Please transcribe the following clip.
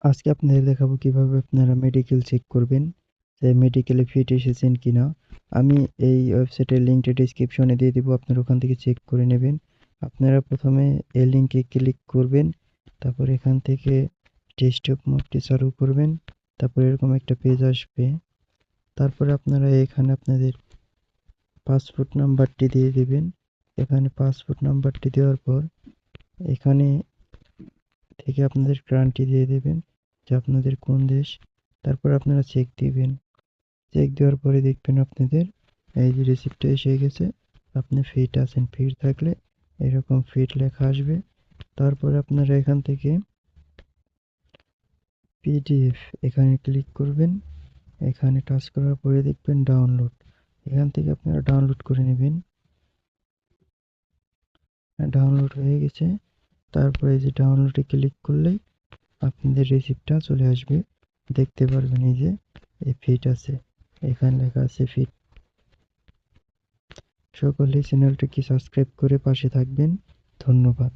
আজকে আপনাদের দেখাবো কিভাবে আপনারা মেডিকেল চেক করবেন যে মেডিকেলে ফিট এসেছেন কিনা। আমি এই ওয়েবসাইটের লিঙ্কটা ডেসক্রিপশনে দিয়ে দিব, আপনারা ওখান থেকে চেক করে নেবেন। আপনারা প্রথমে এই লিঙ্কে ক্লিক করবেন, তারপর এখান থেকে ডেস্কটপ মোডটি চালু করবেন, তারপর এরকম একটা পেজ আসবে। তারপরে আপনারা এখানে আপনাদের পাসপোর্ট নাম্বারটি দিয়ে দেবেন। এখানে পাসপোর্ট নাম্বারটি দেওয়ার পর এখানে থেকে আপনাদের কান্ট্রি দিয়ে দেবেন যে আপনাদের কোন দেশ। তারপর আপনারা চেক দিবেন। চেক দেওয়ার পরে দেখবেন আপনাদের এই যে রিসিপ্টটা এসে গেছে। আপনি ফিট আছেন, ফিট থাকলে এরকম ফিট লেখা আসবে। তারপরে আপনারা এখান থেকে পিডিএফ এখানে ক্লিক করবেন। এখানে টাচ করার পরে দেখবেন ডাউনলোড, এখান থেকে আপনারা ডাউনলোড করে নেবেন। ডাউনলোড হয়ে গেছে। তারপরে এই যে ডাউনলোডে ক্লিক করলেই আপনাদের রিসিপ্টটা চলে আসবে। দেখতে পারবেন এই যে এই ফিট আছে, এখানে লেখা আছে ফিট। সকলেই চ্যানেলটিকে সাবস্ক্রাইব করে পাশে থাকবেন। ধন্যবাদ।